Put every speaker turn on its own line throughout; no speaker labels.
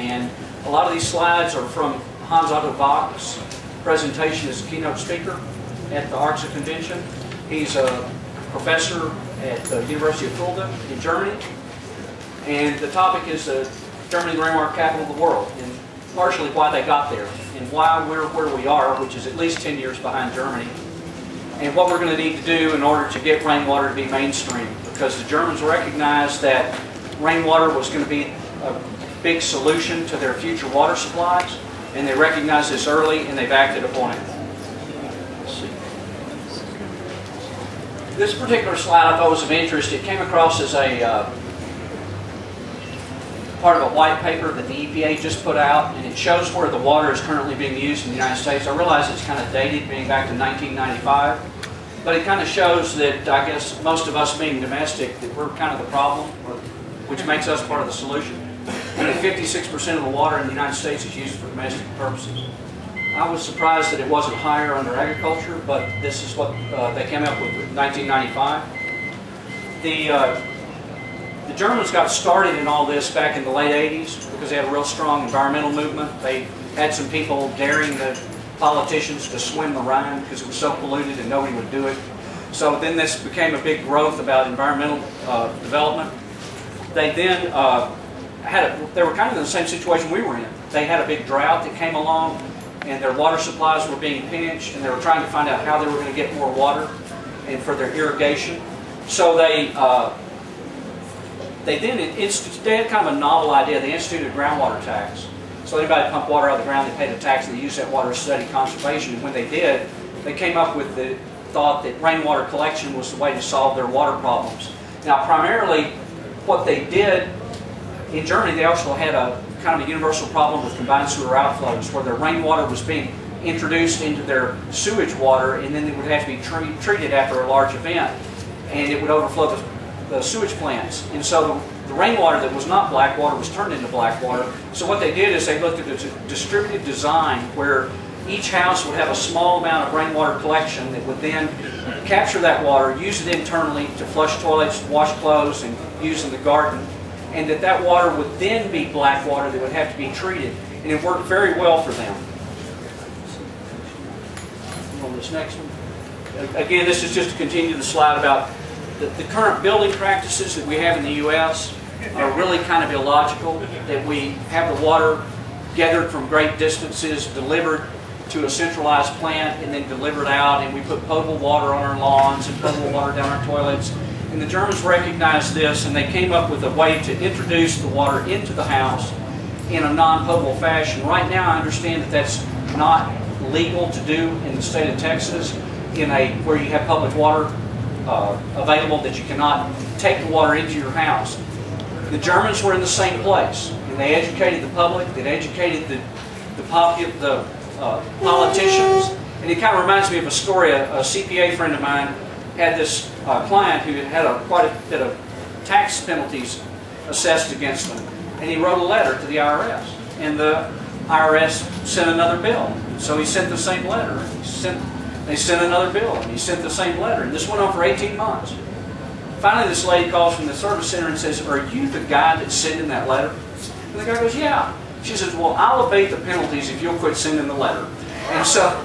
And a lot of these slides are from Hans Otto Bach's presentation as a keynote speaker at the ARCSA convention. He's a professor at the University of Fulda in Germany. And the topic is Germany, the rainwater capital of the world, and partially why they got there, and why we're where we are, which is at least 10 years behind Germany, and what we're going to need to do in order to get rainwater to be mainstream, because the Germans recognized that rainwater was going to be a big solution to their future water supplies, and they recognized this early, and they've acted upon it. Let's see. This particular slide I thought was of interest. It came across as a part of a white paper that the EPA just put out, and it shows where the water is currently being used in the United States. I realize it's kind of dated, being back to 1995, but it kind of shows that, I guess, most of us being domestic, that we're kind of the problem, which makes us part of the solution. And that 56% of the water in the United States is used for domestic purposes. I was surprised that it wasn't higher under agriculture, but this is what they came up with in 1995. The Germans got started in all this back in the late 80s because they had a real strong environmental movement. They had some people daring the politicians to swim the Rhine because it was so polluted and nobody would do it. So then this became a big growth about environmental development. They then they were kind of in the same situation we were in. They had a big drought that came along, and their water supplies were being pinched, and they were trying to find out how they were going to get more water and for their irrigation. So they had kind of a novel idea. They instituted a groundwater tax. So anybody pumped water out of the ground, they paid a tax, and they used that water to study conservation. And when they did, they came up with the thought that rainwater collection was the way to solve their water problems. Now, primarily, what they did in Germany, they also had a kind of a universal problem with combined sewer outflows, where their rainwater was being introduced into their sewage water, and then it would have to be treated after a large event, and it would overflow the sewage plants. And so the rainwater that was not black water was turned into black water. So what they did is they looked at a distributed design where each house would have a small amount of rainwater collection that would then capture that water, use it internally to flush toilets, wash clothes, and use in the garden. And that water would then be black water that would have to be treated. And it worked very well for them. On this next one. Again, this is just to continue the slide about the current building practices that we have in the U.S. are really kind of illogical, that we have the water gathered from great distances, delivered to a centralized plant, and then delivered out, and we put potable water on our lawns and potable water down our toilets. And the Germans recognized this, and they came up with a way to introduce the water into the house in a non-potable fashion. Right now, I understand that that's not legal to do in the state of Texas, where you have public water available, that you cannot take the water into your house. The Germans were in the same place, and they educated the public, they educated the politicians, and it kind of reminds me of a story. A CPA friend of mine had this client who had quite a bit of tax penalties assessed against them, and he wrote a letter to the IRS, and the IRS sent another bill. So he sent the same letter. They sent another bill, and he sent the same letter, and this went on for 18 months. Finally, this lady calls from the service center and says, "Are you the guy that's sending that letter?" And the guy goes, "Yeah." She says, "Well, I'll abate the penalties if you'll quit sending the letter." And so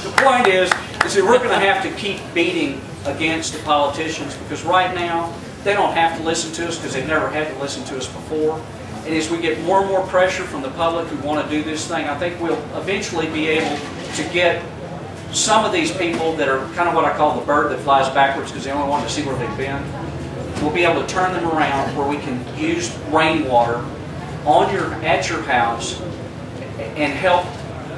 the point is that we're going to have to keep beating against the politicians, because right now they don't have to listen to us because they've never had to listen to us before. And as we get more and more pressure from the public who want to do this thing, I think we'll eventually be able to get some of these people that are kind of what I call the bird that flies backwards because they only want to see where they've been. We'll be able to turn them around where we can use rainwater at your house and help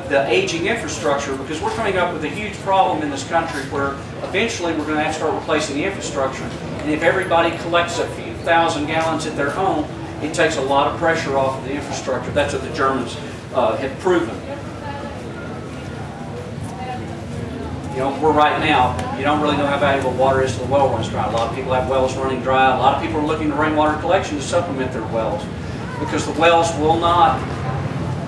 the aging infrastructure, because we're coming up with a huge problem in this country where eventually we're going to have to start replacing the infrastructure. And if everybody collects a few thousand gallons at their home, it takes a lot of pressure off of the infrastructure. That's what the Germans have proven. You know, right now, you don't really know how valuable water is to the well runs dry. A lot of people have wells running dry. A lot of people are looking to rainwater collection to supplement their wells, because the wells will not,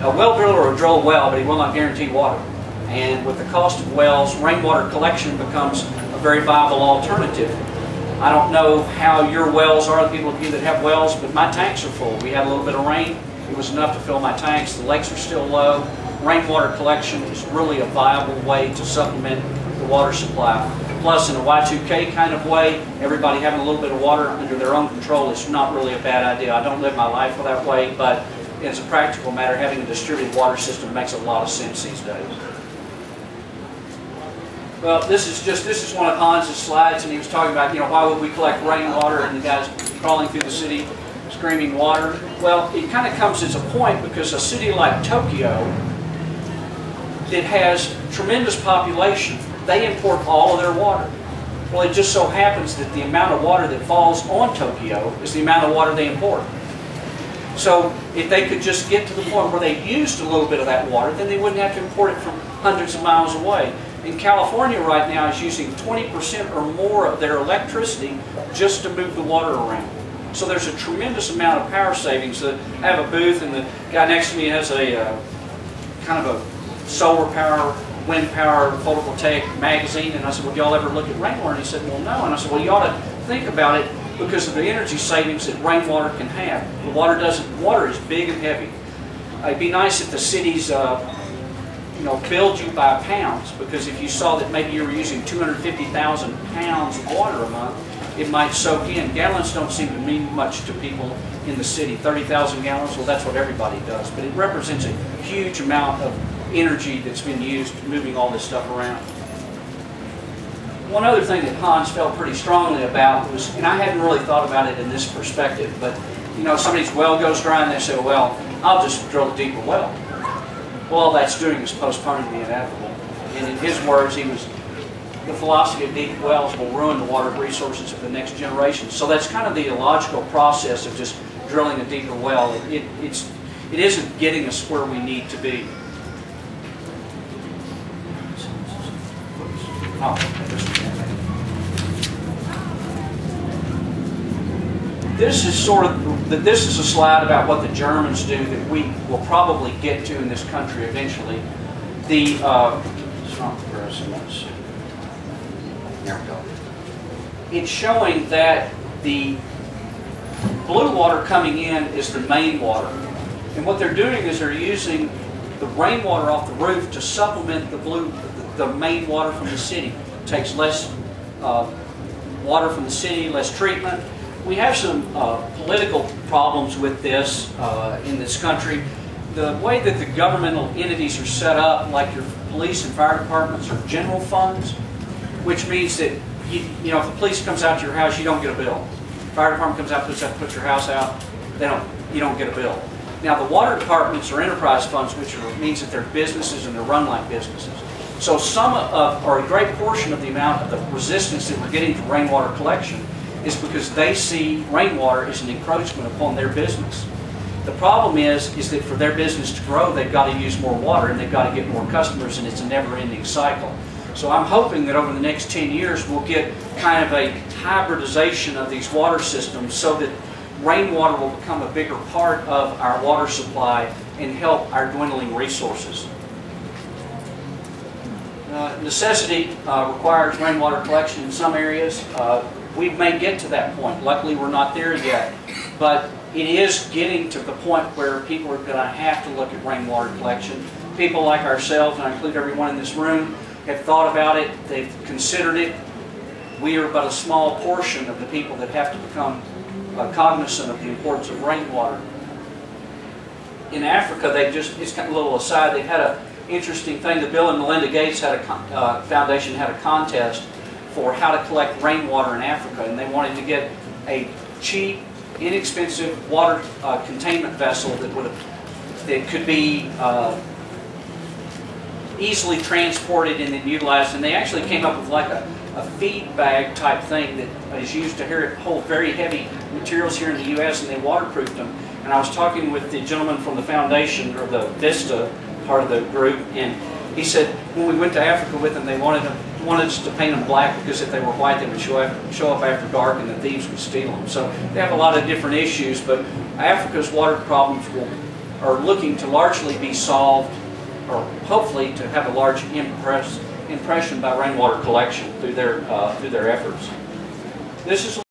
a well driller will drill a well, but he will not guarantee water. And with the cost of wells, rainwater collection becomes a very viable alternative. I don't know how your wells are, the people of you that have wells, but my tanks are full. We had a little bit of rain, It was enough to fill my tanks. The lakes are still low. Rainwater collection is really a viable way to supplement the water supply. Plus, in a Y2K kind of way, everybody having a little bit of water under their own control is not really a bad idea. I don't live my life that way, but as a practical matter, having a distributed water system makes a lot of sense these days. Well, this is one of Hans's slides, and he was talking about, why would we collect rainwater, and the guy's crawling through the city screaming water. Well, it kind of comes as a point because a city like Tokyo that has tremendous population, they import all of their water. Well, it just so happens that the amount of water that falls on Tokyo is the amount of water they import. So if they could just get to the point where they used a little bit of that water, then they wouldn't have to import it from hundreds of miles away. And California right now is using 20% or more of their electricity just to move the water around. So there's a tremendous amount of power savings. I have a booth, and the guy next to me has a kind of a solar power, wind power, photovoltaic magazine. And I said, well, y'all ever look at rainwater? And he said, well, no. And I said, well, you ought to think about it because of the energy savings that rainwater can have. The water is big and heavy. It'd be nice if the cities billed you by pounds, because if you saw that maybe you were using 250,000 pounds of water a month, it might soak in. Gallons don't seem to mean much to people in the city. 30,000 gallons, well, that's what everybody does. But it represents a huge amount of energy that's been used moving all this stuff around. One other thing that Hans felt pretty strongly about was, and I hadn't really thought about it in this perspective, but somebody's well goes dry and they say, well, I'll just drill a deeper well. Well, all that's doing is postponing the inevitable. And in his words, the philosophy of deep wells will ruin the water resources of the next generation. So that's kind of the illogical process of just drilling a deeper well. It isn't getting us where we need to be. This is a slide about what the Germans do that we will probably get to in this country eventually. It's not progressing. Let's see. There we go. It's showing that the blue water coming in is the main water, and what they're doing is they're using the rainwater off the roof to supplement the main water from the city. It takes less water from the city, less treatment. We have some political problems with this in this country. The way that the governmental entities are set up, like your police and fire departments, are general funds, which means that if the police comes out to your house, you don't get a bill. Fire department comes out, puts your house out, you don't get a bill. Now the water departments are enterprise funds, which means that they're businesses and they're run like businesses. So or a great portion of the amount of the resistance that we're getting to rainwater collection is because they see rainwater as an encroachment upon their business. The problem is that for their business to grow, they've got to use more water and they've got to get more customers, and it's a never-ending cycle. So I'm hoping that over the next 10 years we'll get kind of a hybridization of these water systems so that rainwater will become a bigger part of our water supply and help our dwindling resources. Necessity requires rainwater collection in some areas. We may get to that point. Luckily, we're not there yet. But it is getting to the point where people are going to have to look at rainwater collection. People like ourselves, and I include everyone in this room, have thought about it. They've considered it. We are but a small portion of the people that have to become cognizant of the importance of rainwater. In Africa, it's kind of a little aside, they've had an interesting thing. The Bill and Melinda Gates Foundation had a contest for how to collect rainwater in Africa, and they wanted to get a cheap, inexpensive water containment vessel that could be easily transported and then utilized. And they actually came up with like a feed bag type thing that is used to hold very heavy materials here in the U.S., and they waterproofed them. And I was talking with the gentleman from the foundation, or the Vista part of the group, and he said when we went to Africa with them, they wanted us to paint them black because if they were white, they would show up after dark and the thieves would steal them. So they have a lot of different issues, but Africa's water problems are looking to largely be solved, or hopefully to have a large impression by rainwater collection through their efforts. This is